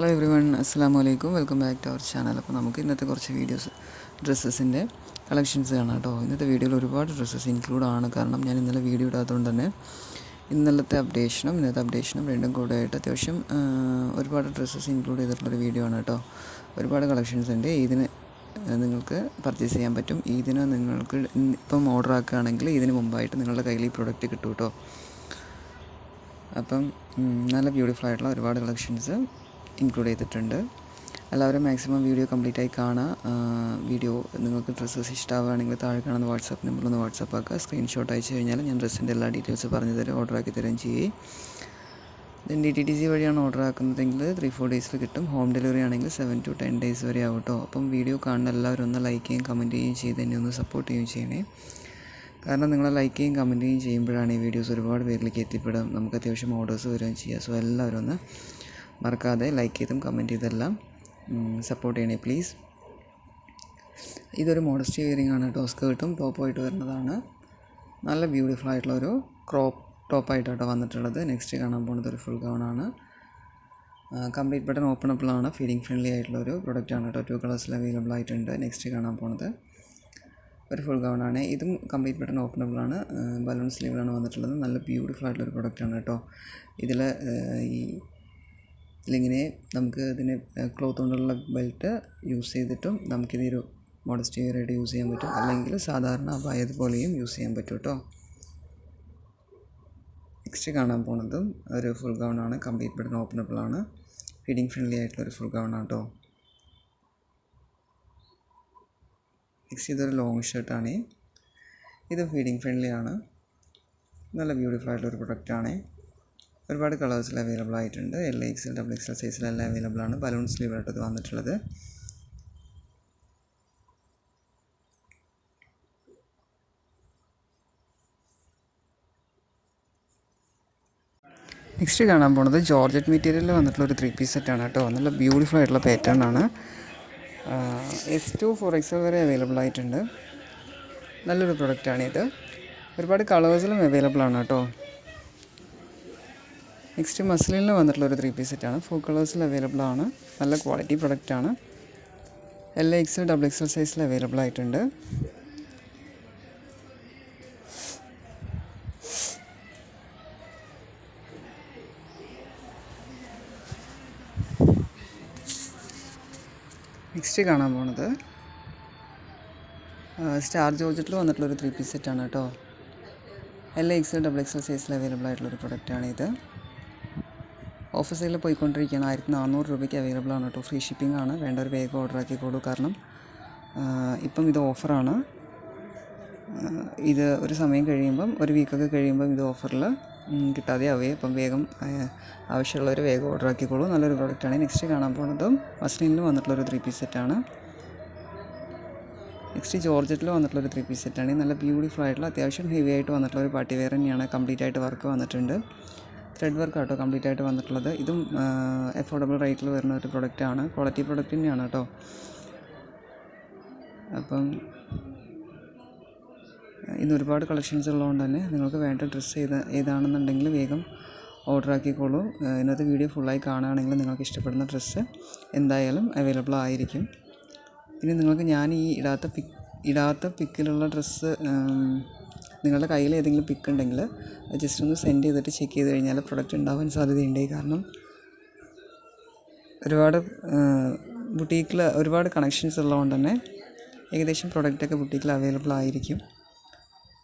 Hello every one, അസ്സാം വലൈക്കും. Welcome back to our channel. അപ്പോൾ നമുക്ക് ഇന്നത്തെ കുറച്ച് വീഡിയോസ് ഡ്രസ്സസിൻ്റെ കളക്ഷൻസ് കാണാം കേട്ടോ. ഇന്നത്തെ വീഡിയോയിൽ ഒരുപാട് ഡ്രസ്സസ് ഇൻക്ലൂഡ് ആണ്. കാരണം ഞാൻ ഇന്നലെ വീഡിയോ ഇടാത്തതുകൊണ്ട് തന്നെ ഇന്നത്തെ അപ്ഡേഷനും രണ്ടും കൂടെ ആയിട്ട് അത്യാവശ്യം ഒരുപാട് ഡ്രസ്സസ് ഇൻക്ലൂഡ് ചെയ്തിട്ടുള്ളൊരു വീഡിയോ ആണ് കേട്ടോ. ഒരുപാട് കളക്ഷൻസ് ഉണ്ട്. ഇതിന് നിങ്ങൾക്ക് പർച്ചേസ് ചെയ്യാൻ പറ്റും. ഇതിന് നിങ്ങൾക്ക് ഇപ്പം ഓർഡർ ആക്കുകയാണെങ്കിൽ ഇതിന് മുമ്പായിട്ട് നിങ്ങളുടെ കയ്യിൽ ഈ പ്രൊഡക്റ്റ് കിട്ടും കേട്ടോ. അപ്പം നല്ല ബ്യൂട്ടിഫുൾ ആയിട്ടുള്ള ഒരുപാട് കളക്ഷൻസ് ഇൻക്ലൂഡ് ചെയ്തിട്ടുണ്ട്. എല്ലാവരും മാക്സിമം വീഡിയോ കംപ്ലീറ്റ് ആയി കാണുക. വീഡിയോ നിങ്ങൾക്ക് ഡ്രസ്സസ് ഇഷ്ടമാവുകയാണെങ്കിൽ താഴെ കാണുന്ന വാട്സാപ്പ് നമ്പറിലൊന്ന് വാട്സാപ്പ് ആക്കുക. സ്ക്രീൻഷോട്ട് അയച്ചു കഴിഞ്ഞാൽ ഞാൻ ഡ്രസ്സിൻ്റെ എല്ലാ ഡീറ്റെയിൽസ് പറഞ്ഞു തരും, ഓർഡർ ആക്കി തരുകയും ചെയ്യും. ദെൻ DTDC വഴിയാണ് ഓർഡർ ആക്കുന്നതെങ്കിൽ 3-4 ഡേയ്സിൽ കിട്ടും. ഹോം ഡെലിവറി ആണെങ്കിൽ 7 to 10 ഡേയ്സ് വരെ ആവും കേട്ടോ. അപ്പം വീഡിയോ കാണുന്ന എല്ലാവരും ഒന്ന് ലൈക്ക് ചെയ്യുകയും കമൻറ്റ് ചെയ്യുകയും ചെയ്ത് എന്നെ ഒന്ന് സപ്പോർട്ട് ചെയ്യുകയും ചെയ്യണേ. കാരണം നിങ്ങൾ ലൈക്ക് ചെയ്യുകയും കമൻറ്റ് ചെയ്യുകയും ചെയ്യുമ്പോഴാണ് ഈ വീഡിയോസ് ഒരുപാട് പേരിലേക്ക് എത്തിപ്പെടും, നമുക്ക് അത്യാവശ്യം ഓർഡേഴ്സ് വരികയും ചെയ്യുക. സോ എല്ലാവരും ഒന്ന് മറക്കാതെ ലൈക്ക് ചെയ്തും കമൻറ്റ് ചെയ്തെല്ലാം സപ്പോർട്ട് ചെയ്യണേ പ്ലീസ്. ഇതൊരു മോഡസ്റ്റി വെയറിംഗ് ആണ് കേട്ടോ. സ്കേർട്ടും ടോപ്പുമായിട്ട് വരുന്നതാണ്. നല്ല ബ്യൂട്ടിഫുൾ ആയിട്ടുള്ള ഒരു ക്രോപ്പ് ടോപ്പായിട്ടാണ് വന്നിട്ടുള്ളത്. നെക്സ്റ്റ് കാണാൻ പോകുന്നത് ഒരു ഫുൾ ഗൗണാണ്. കംപ്ലീറ്റ് ബട്ടൺ ഓപ്പണബിൾ ആണ്. ഫീഡിങ് ഫ്രണ്ട്ലി ആയിട്ടുള്ളൊരു പ്രൊഡക്റ്റാണ് കേട്ടോ. 2 കളേഴ്സിൽ അവൈലബിൾ ആയിട്ടുണ്ട്. നെക്സ്റ്റ് കാണാൻ പോകുന്നത് ഒരു ഫുൾ ഗൗണാണ്. ഇതും കംപ്ലീറ്റ് ബട്ടൺ ഓപ്പണബിൾ ആണ്. ബലൂൺ സ്ലീവിലാണ് വന്നിട്ടുള്ളത്. നല്ല ബ്യൂട്ടിഫുൾ ആയിട്ടുള്ളൊരു പ്രൊഡക്റ്റാണ് കേട്ടോ. ഇതിലിങ്ങനെ നമുക്ക് ഇതിന് ക്ലോത്ത് കൊണ്ടുള്ള ബെൽറ്റ് യൂസ് ചെയ്തിട്ടും നമുക്കിതൊരു മോഡസ്റ്റി വെയറായിട്ട് യൂസ് ചെയ്യാൻ പറ്റും. അല്ലെങ്കിൽ സാധാരണ അബായതുപോലെയും യൂസ് ചെയ്യാൻ പറ്റും കേട്ടോ. നെക്സ്റ്റ് കാണാൻ പോകുന്നതും ഒരു ഫുൾ ഗൗണാണ്. കംപ്ലീറ്റ് ബട്ടൺ ഓപ്പണബിൾ ആണ്. ഫീഡിങ് ഫ്രണ്ട്ലി ആയിട്ടുള്ളൊരു ഫുൾ ഗൗണാണ് കേട്ടോ. നെക്സ്റ്റ് ഇതൊരു ലോങ് ഷർട്ടാണ്. ഇത് ഫീഡിങ് ഫ്രണ്ട്ലി ആണ്. നല്ല ബ്യൂട്ടിഫുൾ ആയിട്ടുള്ളൊരു പ്രൊഡക്റ്റാണ്. ഒരുപാട് കളേഴ്സിൽ അവൈലബിൾ ആയിട്ടുണ്ട്. LXL, XXL സൈസിലെല്ലാം അവൈലബിൾ ആണ്. ബലൂൺ സ്ലീവായിട്ട് ഇത് വന്നിട്ടുള്ളത്. നെക്സ്റ്റ് കാണാൻ പോകുന്നത് ജോർജറ്റ് മെറ്റീരിയലിൽ വന്നിട്ടുള്ള ഒരു 3 പീസ് സെറ്റാണ് കേട്ടോ. നല്ല ബ്യൂട്ടിഫുൾ ആയിട്ടുള്ള പാറ്റേൺ ആണ്. S2 4XL വരെ അവൈലബിൾ ആയിട്ടുണ്ട്. നല്ലൊരു പ്രൊഡക്റ്റാണിത്. ഒരുപാട് കളേഴ്സിലും അവൈലബിൾ ആണ് കേട്ടോ. നെക്സ്റ്റ് മസ്ലിനിൽ വന്നിട്ടുള്ള ഒരു 3 പീസ് സെറ്റാണ്. 4 കളേഴ്സിൽ അവൈലബിൾ ആണ്. നല്ല ക്വാളിറ്റി പ്രൊഡക്റ്റാണ്. LXL, XXL സൈസിൽ അവൈലബിൾ ആയിട്ടുണ്ട്. നെക്സ്റ്റ് കാണാൻ പോകുന്നത് സ്റ്റാർ ജോർജറ്റിൽ വന്നിട്ടുള്ളൊരു 3 പീസ് സെറ്റാണ് കേട്ടോ. LXL, XXL സൈസിൽ അവൈലബിൾ ആയിട്ടുള്ളൊരു പ്രൊഡക്റ്റാണ് ഇത്. ഓഫർ സെയിലിൽ പോയിക്കൊണ്ടിരിക്കുകയാണ്. 1400 രൂപയ്ക്ക് അവൈലബിൾ ആണ് കേട്ടോ. ഫ്രീ ഷിപ്പിംഗ് ആണ്. വേണ്ടവർ വേഗം ഓർഡർ ആക്കിക്കോളൂ. കാരണം ഇപ്പം ഇത് ഓഫറാണ്. ഇത് ഒരു സമയം കഴിയുമ്പം, ഒരു വീക്കൊക്കെ കഴിയുമ്പം ഇത് ഓഫറിൽ കിട്ടാതെ ആവുകയും. അപ്പം വേഗം ആവശ്യമുള്ളവർ വേഗം ഓർഡർ ആക്കിക്കോളൂ. നല്ലൊരു പ്രൊഡക്റ്റാണ്. നെക്സ്റ്റ് കാണാൻ പോകുന്നതും മസ്ലിനിൽ വന്നിട്ടുള്ളൊരു 3 പീസ് സെറ്റാണ്. നെക്സ്റ്റ് ജോർജറ്റിൽ വന്നിട്ടുള്ളൊരു 3 പീസ് സെറ്റാണ്. നല്ല ബ്യൂട്ടിഫുൾ ആയിട്ടുള്ള അത്യാവശ്യം ഹെവി ആയിട്ട് വന്നിട്ടുള്ള ഒരു പാർട്ടി വെയർ തന്നെയാണ്. കംപ്ലീറ്റ് ആയിട്ട് വർക്ക് വന്നിട്ടുണ്ട്. ത്രെഡ് വർക്ക് ആട്ടോ കംപ്ലീറ്റ് ആയിട്ട് വന്നിട്ടുള്ളത്. ഇതും അഫോർഡബിൾ റേറ്റിൽ വരുന്ന ഒരു പ്രൊഡക്റ്റാണ്. ക്വാളിറ്റി പ്രൊഡക്റ്റ് തന്നെയാണ് കേട്ടോ. അപ്പം ഇന്ന് ഒരുപാട് കളക്ഷൻസ് ഉള്ളതുകൊണ്ട് തന്നെ നിങ്ങൾക്ക് വേണ്ട ഡ്രസ്സ് ഏതാണെന്നുണ്ടെങ്കിൽ വേഗം ഓർഡർ ആക്കിക്കോളൂ. ഇന്നത്തെ വീഡിയോ ഫുള്ളായി കാണുകയാണെങ്കിൽ നിങ്ങൾക്ക് ഇഷ്ടപ്പെടുന്ന ഡ്രസ്സ് എന്തായാലും അവൈലബിൾ ആയിരിക്കും. പിന്നെ നിങ്ങൾക്ക് ഞാൻ ഈ ഇടാത്ത പിക്കിലുള്ള ഡ്രസ്സ് നിങ്ങളുടെ കയ്യിൽ ഏതെങ്കിലും പിക്ക് ഉണ്ടെങ്കിൽ ജസ്റ്റ് ഒന്ന് സെൻഡ് ചെയ്തിട്ട് ചെക്ക് ചെയ്ത് കഴിഞ്ഞാൽ പ്രൊഡക്റ്റ് ഉണ്ടാവാൻ സാധ്യതയുണ്ട്. കാരണം ഒരുപാട് ബുട്ടീക്കിൽ ഒരുപാട് കണക്ഷൻസ് ഉള്ളതുകൊണ്ട് തന്നെ ഏകദേശം പ്രൊഡക്റ്റൊക്കെ ബുട്ടീക്കിൽ അവൈലബിൾ ആയിരിക്കും.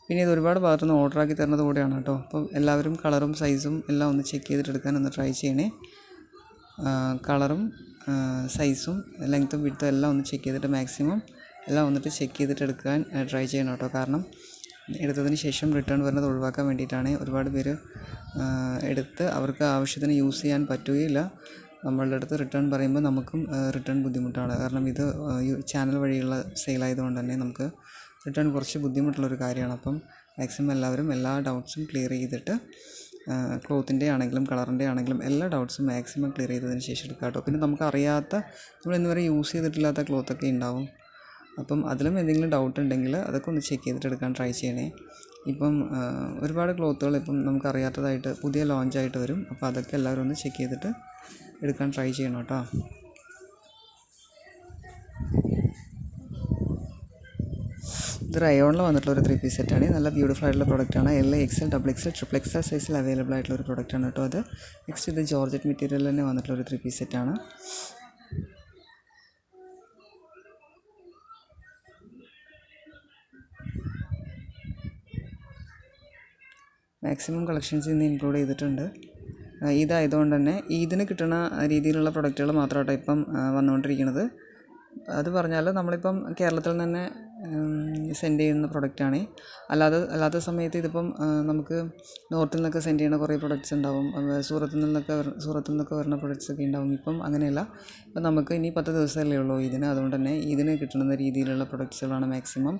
പിന്നെ ഇത് ഒരുപാട് ഭാഗത്തുനിന്ന് ഓർഡർ ആക്കി തരുന്നത് കൂടെയാണ് കേട്ടോ. അപ്പം എല്ലാവരും കളറും സൈസും എല്ലാം ഒന്ന് ചെക്ക് ചെയ്തിട്ട് എടുക്കാൻ ഒന്ന് ട്രൈ ചെയ്യണേ. കളറും സൈസും ലെങ്ത്തും വിഡ്ത്തും എല്ലാം ഒന്ന് ചെക്ക് ചെയ്തിട്ട് മാക്സിമം എല്ലാം വന്നിട്ട് ചെക്ക് ചെയ്തിട്ട് എടുക്കാൻ ട്രൈ ചെയ്യണം കേട്ടോ. കാരണം എടുത്തതിന് ശേഷം റിട്ടേൺ വരുന്നത് ഒഴിവാക്കാൻ വേണ്ടിയിട്ടാണ്. ഒരുപാട് പേര് എടുത്ത് അവർക്ക് ആവശ്യത്തിന് യൂസ് ചെയ്യാൻ പറ്റുകയില്ല. നമ്മളുടെ അടുത്ത് റിട്ടേൺ പറയുമ്പോൾ നമുക്കും റിട്ടേൺ ബുദ്ധിമുട്ടാണ്. കാരണം ഇത് ചാനൽ വഴിയുള്ള സെയിലായതുകൊണ്ട് തന്നെ നമുക്ക് റിട്ടേൺ കുറച്ച് ബുദ്ധിമുട്ടുള്ളൊരു കാര്യമാണ്. അപ്പം മാക്സിമം എല്ലാവരും എല്ലാ ഡൗട്ട്സും ക്ലിയർ ചെയ്തിട്ട് ക്ലോത്തിൻ്റെ ആണെങ്കിലും കളറിൻ്റെ ആണെങ്കിലും എല്ലാ ഡൗട്ട്സും മാക്സിമം ക്ലിയർ ചെയ്തതിന് ശേഷം എടുക്കാം കേട്ടോ. പിന്നെ നമുക്കറിയാത്ത, നമ്മൾ ഇന്നുവരെ യൂസ് ചെയ്തിട്ടില്ലാത്ത ക്ലോത്തൊക്കെ ഉണ്ടാവും. അപ്പം അതിലും എന്തെങ്കിലും ഡൗട്ട് ഉണ്ടെങ്കിൽ അതൊക്കെ ഒന്ന് ചെക്ക് ചെയ്തിട്ട് എടുക്കാൻ ട്രൈ ചെയ്യണേ. ഇപ്പം ഒരുപാട് ക്ലോത്തുകൾ ഇപ്പം നമുക്കറിയാത്തതായിട്ട് പുതിയ ലോഞ്ചായിട്ട് വരും. അപ്പോൾ അതൊക്കെ എല്ലാവരും ഒന്ന് ചെക്ക് ചെയ്തിട്ട് എടുക്കാൻ ട്രൈ ചെയ്യണം കേട്ടോ. ഇത് റയോണിൽ വന്നിട്ടുള്ള ഒരു 3 പീസ് സെറ്റാണ്. നല്ല ബ്യൂട്ടിഫുൾ ആയിട്ടുള്ള പ്രൊഡക്റ്റാണ്. XL, XXL, XXL സൈസിൽ അവൈലബിൾ ആയിട്ടുള്ള ഒരു പ്രൊഡക്റ്റാണ് കേട്ടോ അത്. നെക്സ്റ്റ് ഇത് ജോർജറ്റ് മെറ്റീരിയലിൽ തന്നെ വന്നിട്ടുള്ള ഒരു 3 പീസ് സെറ്റാണ്. മാക്സിമം കളക്ഷൻസ് ഇന്ന് ഇൻക്ലൂഡ് ചെയ്തിട്ടുണ്ട്. ഇതായതുകൊണ്ട് തന്നെ ഇതിന് കിട്ടുന്ന രീതിയിലുള്ള പ്രൊഡക്റ്റുകൾ മാത്രമാട്ടോ ഇപ്പം വന്നുകൊണ്ടിരിക്കുന്നത്. അത് പറഞ്ഞാൽ നമ്മളിപ്പം കേരളത്തിൽ തന്നെ സെൻഡ് ചെയ്യുന്ന പ്രൊഡക്റ്റാണ്. അല്ലാത്ത സമയത്ത് ഇതിപ്പം നമുക്ക് നോർത്തിൽ നിന്നൊക്കെ സെൻഡ് ചെയ്യുന്ന കുറേ പ്രൊഡക്ട്സ് ഉണ്ടാവും. സൂറത്തിൽ നിന്നൊക്കെ വരുന്ന പ്രൊഡക്ട്സ് ഒക്കെ ഉണ്ടാവും. ഇപ്പം അങ്ങനെയല്ല. ഇപ്പം നമുക്ക് ഇനി 10 ദിവസമല്ലേ ഉള്ളൂ ഇതിന്. അതുകൊണ്ട് തന്നെ ഇതിന് കിട്ടുന്ന രീതിയിലുള്ള പ്രൊഡക്ട്സുകളാണ് മാക്സിമം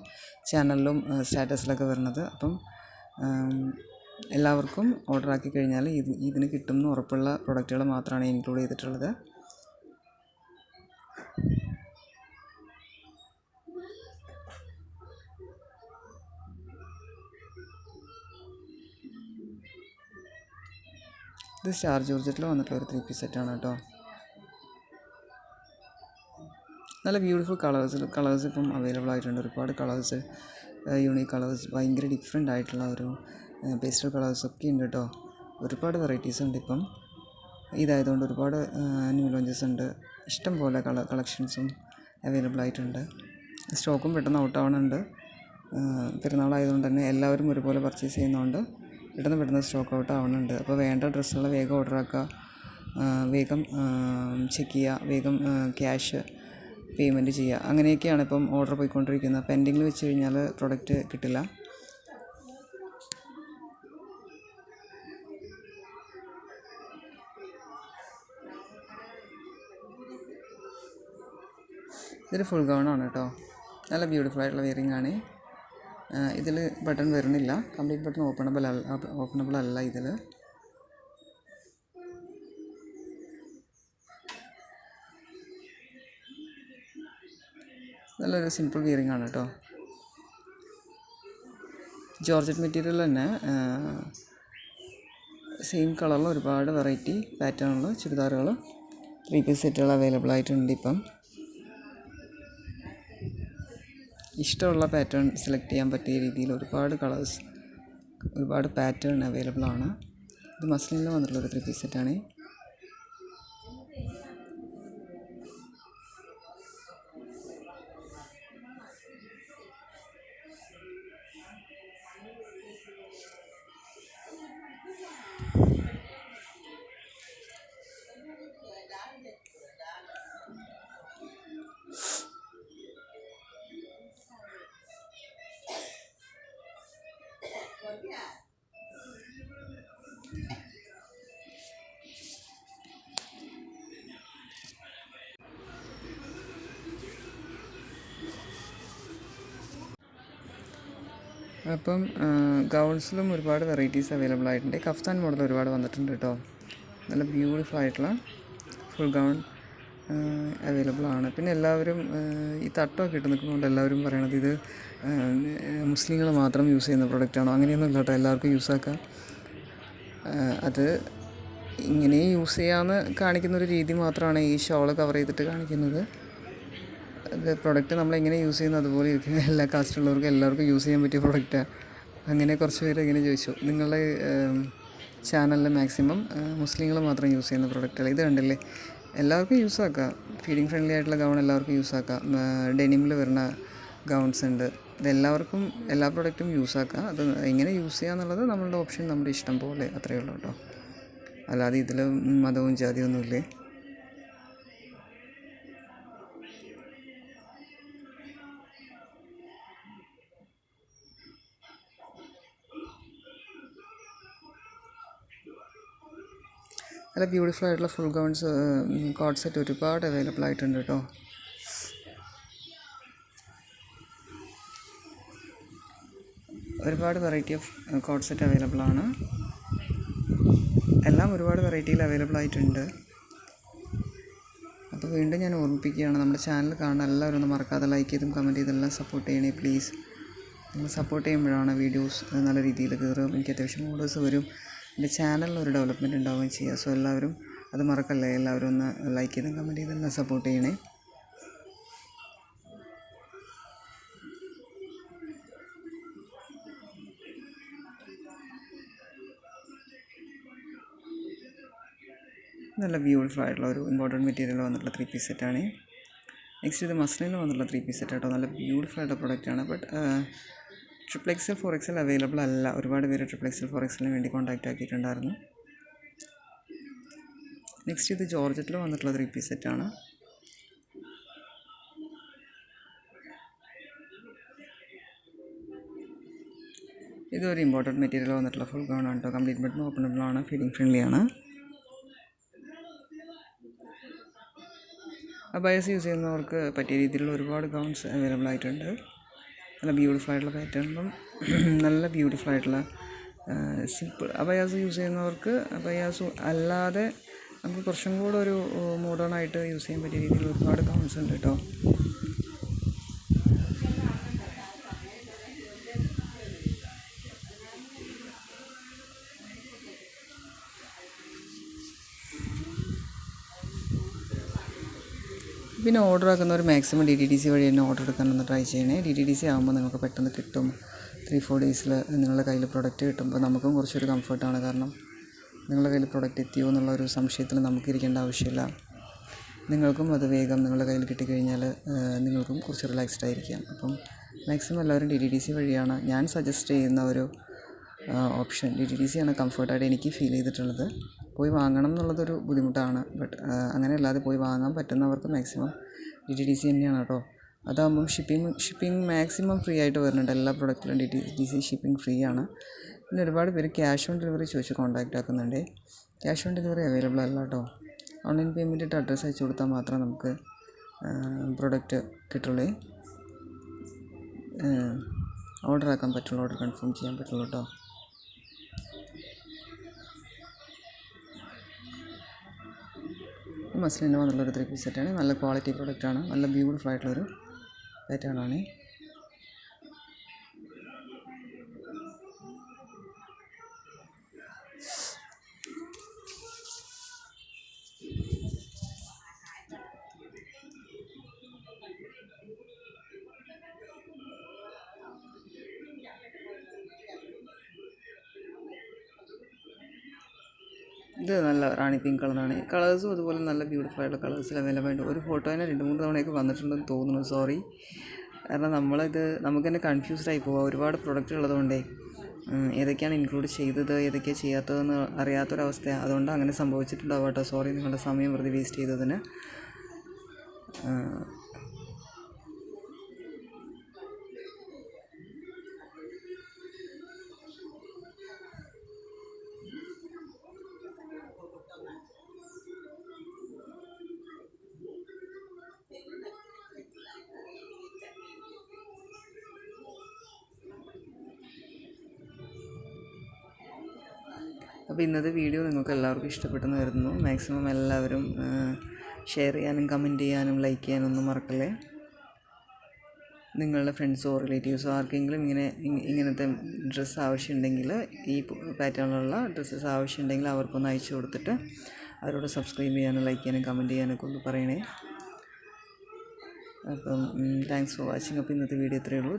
ചാനലിലും സ്റ്റാറ്റസിലൊക്കെ വരുന്നത്. അപ്പം എല്ലാവർക്കും ഓർഡർ ആക്കി കഴിഞ്ഞാൽ ഇതിന് കിട്ടുമെന്ന് ഉറപ്പുള്ള പ്രൊഡക്റ്റുകൾ മാത്രമാണ് ഇൻക്ലൂഡ് ചെയ്തിട്ടുള്ളത്. ഇത് സ്റ്റാർ ജോർജറ്റിൽ വന്നിട്ടുള്ള ഒരു 3 പീസ് സെറ്റാണ് കേട്ടോ. നല്ല ബ്യൂട്ടിഫുൾ കളേഴ്സ് ഇപ്പം അവൈലബിൾ ആയിട്ടുണ്ട്. ഒരുപാട് കളേഴ്സ്, യൂണീക്ക് കളേഴ്സ്, ഭയങ്കര ഡിഫറെൻ്റ് ആയിട്ടുള്ള ഒരു പേസ്റ്റൽ കളേഴ്സൊക്കെ ഉണ്ട് കേട്ടോ. ഒരുപാട് വെറൈറ്റീസ് ഉണ്ട് ഇപ്പം. ഇതായതുകൊണ്ട് ഒരുപാട് ന്യൂ ലോഞ്ചസ് ഉണ്ട്. ഇഷ്ടം പോലെ കളക്ഷൻസും അവൈലബിൾ ആയിട്ടുണ്ട്. സ്റ്റോക്കും പെട്ടെന്ന് ഔട്ട് ആവുന്നുണ്ട്. പെരുന്നാളായതുകൊണ്ട് തന്നെ എല്ലാവരും ഒരുപോലെ പർച്ചേസ് ചെയ്യുന്നതുകൊണ്ട് പെട്ടെന്ന് സ്റ്റോക്ക് ഔട്ട് ആവുന്നുണ്ട്. അപ്പോൾ വേണ്ട ഡ്രസ്സുകൾ വേഗം ഓർഡർ ആക്കുക, വേഗം ചെക്ക് ചെയ്യുക, വേഗം ക്യാഷ് പേയ്മെൻറ്റ് ചെയ്യുക. അങ്ങനെയൊക്കെയാണ് ഇപ്പം ഓർഡർ പോയിക്കൊണ്ടിരിക്കുന്നത്. പെൻഡിങ്ങിൽ വെച്ച് കഴിഞ്ഞാൽ പ്രൊഡക്റ്റ് കിട്ടില്ല. ഇതൊരു ഫുൾ ഗൗണാണ് കേട്ടോ. നല്ല ബ്യൂട്ടിഫുൾ ആയിട്ടുള്ള വെയറിംഗ് ആണ്. ഇതിൽ ബട്ടൺ വരുന്നില്ല. കംപ്ലീറ്റ് ബട്ടൺ ഓപ്പണബിൾ അല്ല ഇതിൽ. നല്ലൊരു സിമ്പിൾ വെയറിംഗ് ആണ് കേട്ടോ. ജോർജറ്റ് മെറ്റീരിയൽ തന്നെ സെയിം കളറിൽ ഒരുപാട് വെറൈറ്റി പാറ്റേണുള്ള ചുരിദാറുകൾ 3 പീസ് സെറ്റുകൾ അവൈലബിൾ ആയിട്ടുണ്ട്. ഇപ്പം ഇഷ്ടമുള്ള പാറ്റേൺ സെലക്ട് ചെയ്യാൻ പറ്റിയ രീതിയിൽ ഒരുപാട് കളേഴ്സ്, ഒരുപാട് പാറ്റേൺ അവൈലബിൾ ആണ്. ഇത് മസ്ലിനിൽ വന്നിട്ടുള്ളൊരു 3 പീസ് സെറ്റാണ്. അപ്പം ഗൗൺസിലും ഒരുപാട് വെറൈറ്റീസ് അവൈലബിൾ ആയിട്ടുണ്ട്. കഫ്താൻ മോഡൽ ഒരുപാട് വന്നിട്ടുണ്ട് കേട്ടോ. നല്ല ബ്യൂട്ടിഫുൾ ആയിട്ടുള്ള ഫുൾ ഗൗൺ അവൈലബിൾ ആണ്. പിന്നെ എല്ലാവരും ഈ തട്ടമൊക്കെ ഇട്ട് നിൽക്കുന്നതുകൊണ്ട് എല്ലാവരും പറയണത് ഇത് മുസ്ലിങ്ങൾ മാത്രം യൂസ് ചെയ്യുന്ന പ്രൊഡക്റ്റാണോ? അങ്ങനെയൊന്നും ഇല്ല കേട്ടോ. എല്ലാവർക്കും യൂസാക്കാം. അത് ഇങ്ങനെ യൂസ് ചെയ്യാമെന്ന് കാണിക്കുന്നൊരു രീതി മാത്രമാണ് ഈ ഷോൾ കവർ ചെയ്തിട്ട് കാണിക്കുന്നത്. അത് പ്രൊഡക്റ്റ് നമ്മളെങ്ങനെ യൂസ് ചെയ്യുന്നു അതുപോലെ ഇരിക്കും. എല്ലാ കാസ്റ്റുള്ളവർക്കും എല്ലാവർക്കും യൂസ് ചെയ്യാൻ പറ്റിയ പ്രൊഡക്റ്റാണ്. അങ്ങനെ കുറച്ച് പേര് ഇങ്ങനെ ചോദിച്ചു. നിങ്ങളുടെ ചാനലിൽ മാക്സിമം മുസ്ലിങ്ങൾ മാത്രം യൂസ് ചെയ്യുന്ന പ്രൊഡക്റ്റുകൾ ഇത് കണ്ടില്ലേ? എല്ലാവർക്കും യൂസാക്കാം. ഫീഡിങ് ഫ്രണ്ട്ലി ആയിട്ടുള്ള ഗൗൺ എല്ലാവർക്കും യൂസാക്കാം. ഡെനിമിൽ വരുന്ന ഗൗൺസ് ഉണ്ട്. ഇതെല്ലാവർക്കും എല്ലാ പ്രൊഡക്റ്റും യൂസാക്കാം. അത് എങ്ങനെ യൂസ് ചെയ്യുക എന്നുള്ളത് നമ്മളുടെ ഓപ്ഷൻ, നമ്മുടെ ഇഷ്ടം പോലെ, അത്രയേ ഉള്ളൂ കേട്ടോ. അല്ലാതെ ഇതിൽ മതവും ജാതിയൊന്നും ഇല്ലേ. നല്ല ബ്യൂട്ടിഫുൾ ആയിട്ടുള്ള ഫുൾ ഗൗൺസ്, കോഡ് സെറ്റ് ഒരുപാട് അവൈലബിൾ ആയിട്ടുണ്ട് കേട്ടോ. ഒരുപാട് variety of code set available ആണ്. എല്ലാം ഒരുപാട് വെറൈറ്റിയിൽ അവൈലബിൾ ആയിട്ടുണ്ട്. അപ്പോൾ വീണ്ടും ഞാൻ ഓർമ്മിപ്പിക്കുകയാണ്, നമ്മുടെ ചാനൽ കാണുന്ന എല്ലാവരും ഒന്ന് മറക്കാതെ ലൈക്ക് ചെയ്തും കമൻറ്റ് ചെയ്തെല്ലാം സപ്പോർട്ട് ചെയ്യണേ പ്ലീസ്. നിങ്ങൾ സപ്പോർട്ട് ചെയ്യുമ്പോഴാണ് വീഡിയോസ് നല്ല രീതിയിൽ കയറും. എനിക്ക് അത്യാവശ്യം ഓർഡേഴ്സ് വരും. എൻ്റെ ചാനലിൽ ഒരു ഡെവലപ്മെൻറ്റ് ഉണ്ടാവുകയും ചെയ്യുക. സോ എല്ലാവരും അത് മറക്കല്ലേ, എല്ലാവരും ഒന്ന് ലൈക്ക് ചെയ്തും കമൻറ്റ് ചെയ്തെല്ലാം സപ്പോർട്ട് ചെയ്യണേ. നല്ല ബ്യൂട്ടിഫുൾ ആയിട്ടുള്ള ഒരു ഇമ്പോർട്ടൻറ്റ് മെറ്റീരിയൽ വന്നിട്ടുള്ള 3 പീസ് സെറ്റാണ്. നെക്സ്റ്റ് ഇത് മസ്ലിനിൽ വന്നിട്ടുള്ള 3 പീസ് സെറ്റ് കേട്ടോ. നല്ല ബ്യൂട്ടിഫുൾ ആയിട്ടുള്ള പ്രൊഡക്റ്റാണ്. ബട്ട് XXL 4XL അവൈലബിൾ അല്ല. ഒരുപാട് പേര് XXL 4XLന് വേണ്ടി കോൺടാക്റ്റ് ആക്കിയിട്ടുണ്ടായിരുന്നു. നെക്സ്റ്റ് ഇത് ജോർജറ്റിൽ വന്നിട്ടുള്ള 3 പീസ് സെറ്റാണ്. ഇതൊരു ഇമ്പോർട്ടൻറ്റ് മെറ്റീരിയൽ വന്നിട്ടുള്ള ഫുൾ ഗൗൺ ആണ് കേട്ടോ. കംപ്ലീറ്റ് ബട്ടൺ ഓപ്പണബിൾ ആണ്, ഫീഡിങ് ഫ്രണ്ട്ലി ആണ്. അബായസ് യൂസ് ചെയ്യുന്നവർക്ക് പറ്റിയ രീതിയിലുള്ള ഒരുപാട് ഗൗൺസ് അവൈലബിൾ ആയിട്ടുണ്ട്. നല്ല ബ്യൂട്ടിഫുൾ ആയിട്ടുള്ള പാറ്റേണിലും നല്ല ബ്യൂട്ടിഫുൾ ആയിട്ടുള്ള സിമ്പിൾ അബയാസ് യൂസ് ചെയ്യുന്നവർക്ക് അബയാസ് അല്ലാതെ നമുക്ക് കുറച്ചും കൂടെ ഒരു മോഡേൺ ആയിട്ട് യൂസ് ചെയ്യാൻ പറ്റിയ രീതിയിൽ ഒരുപാട് ഗൗൺസ് ഉണ്ട് കേട്ടോ. പിന്നെ ഓർഡർ ആക്കുന്നവർ മാക്സിമം DTDC വഴി തന്നെ ഓർഡർ എടുക്കാനൊന്ന് ട്രൈ ചെയ്യണേ. DTDC ആകുമ്പോൾ നിങ്ങൾക്ക് പെട്ടെന്ന് കിട്ടും. 3-4 ഡേയ്സിൽ നിങ്ങളുടെ കയ്യിൽ പ്രൊഡക്റ്റ് കിട്ടുമ്പോൾ നമുക്കും കുറച്ചൊരു കംഫർട്ടാണ്. കാരണം നിങ്ങളുടെ കയ്യിൽ പ്രൊഡക്റ്റ് എത്തിയോ എന്നുള്ളൊരു സംശയത്തിൽ നമുക്ക് ഇരിക്കേണ്ട ആവശ്യമില്ല. നിങ്ങൾക്കും അത് വേഗം നിങ്ങളുടെ കയ്യിൽ കിട്ടിക്കഴിഞ്ഞാൽ നിങ്ങൾക്കും കുറച്ച് റിലാക്സ്ഡ് ആയിരിക്കാം. അപ്പം മാക്സിമം എല്ലാവരും DTDC വഴിയാണ് ഞാൻ സജസ്റ്റ് ചെയ്യുന്ന ഒരു ഓപ്ഷൻ. DTDC ആണ് കംഫർട്ടായിട്ട് എനിക്ക് ഫീൽ ചെയ്തിട്ടുള്ളത്. പോയി വാങ്ങണം എന്നുള്ളതൊരു ബുദ്ധിമുട്ടാണ്. ബട്ട് അങ്ങനെ അല്ലാതെ പോയി വാങ്ങാൻ പറ്റുന്നവർക്ക് മാക്സിമം DTDC തന്നെയാണ് കേട്ടോ. അതാകുമ്പം ഷിപ്പിംഗ് മാക്സിമം ഫ്രീ ആയിട്ട് വരുന്നുണ്ട്. എല്ലാ പ്രൊഡക്റ്റിലും DTDC ഷിപ്പിംഗ് ഫ്രീ ആണ്. പിന്നെ ഒരുപാട് പേര് ക്യാഷ് ഓൺ ഡെലിവറി ചോദിച്ച് കോൺടാക്റ്റ് ആക്കുന്നുണ്ട്. ക്യാഷ് ഓൺ ഡെലിവറി അവൈലബിൾ അല്ല കേട്ടോ. ഓൺലൈൻ പേയ്മെൻറ്റ് ഇട്ട് അഡ്രസ്സ് അയച്ചു കൊടുത്താൽ മാത്രം നമുക്ക് പ്രൊഡക്റ്റ് കിട്ടുള്ളൂ. ഓർഡർ ആക്കാൻ പറ്റുള്ളൂ, ഓർഡർ കൺഫേം ചെയ്യാൻ പറ്റുള്ളൂ കേട്ടോ. മസ്ലിൻ്റെ വന്നുള്ളൊരു 3 പീസ് സെറ്റാണ്. നല്ല ക്വാളിറ്റി പ്രൊഡക്റ്റാണ്. നല്ല ബ്യൂട്ടിഫുൾ ആയിട്ടുള്ളൊരു പാറ്റേണാണ്. ഇത് നല്ല റാണി പിങ്ക് കളറാണ്. കളേഴ്സും അതുപോലെ നല്ല ബ്യൂട്ടിഫുൾ ആയിട്ടുള്ള കളേഴ്സിൽ അവൈലബിൾ ആയിട്ട് ഒരു ഫോട്ടോ തന്നെ 2-3 തവണയൊക്കെ വന്നിട്ടുണ്ടെന്ന് തോന്നുന്നു. സോറി, കാരണം നമുക്ക് തന്നെ കൺഫ്യൂസ്ഡ് ആയി പോവുക. ഒരുപാട് പ്രൊഡക്റ്റ് ഉള്ളതുകൊണ്ടേ ഏതൊക്കെയാണ് ഇൻക്ലൂഡ് ചെയ്തത് ഏതൊക്കെയാണ് ചെയ്യാത്തതെന്ന് അറിയാത്തൊരവസ്ഥയാണ്. അതുകൊണ്ട് അങ്ങനെ സംഭവിച്ചിട്ടുണ്ടാവും കേട്ടോ. സോറി, നിങ്ങളുടെ സമയം വെറുതെ വേസ്റ്റ് ചെയ്തതിന്. അപ്പോൾ ഇന്നത്തെ വീഡിയോ നിങ്ങൾക്ക് എല്ലാവർക്കും ഇഷ്ടപ്പെട്ടെന്ന് കരുതുന്നു. മാക്സിമം എല്ലാവരും ഷെയർ ചെയ്യാനും കമൻറ്റ് ചെയ്യാനും ലൈക്ക് ചെയ്യാനും ഒന്നും മറക്കല്ലേ. നിങ്ങളുടെ ഫ്രണ്ട്സോ റിലേറ്റീവ്സോ ആർക്കെങ്കിലും ഇങ്ങനത്തെ ഡ്രസ്സ് ആവശ്യമുണ്ടെങ്കിൽ, ഈ പാറ്റേണിലുള്ള ഡ്രസ്സസ് ആവശ്യമുണ്ടെങ്കിൽ അവർക്കൊന്ന് അയച്ചു കൊടുത്തിട്ട് അവരോട് സബ്സ്ക്രൈബ് ചെയ്യാനും ലൈക്ക് ചെയ്യാനും കമൻറ്റ് ചെയ്യാനൊക്കെ ഒന്ന് പറയണേ. അപ്പം താങ്ക്സ് ഫോർ വാച്ചിങ്. അപ്പോൾ ഇന്നത്തെ വീഡിയോ ഇത്രയേ ഉള്ളൂ.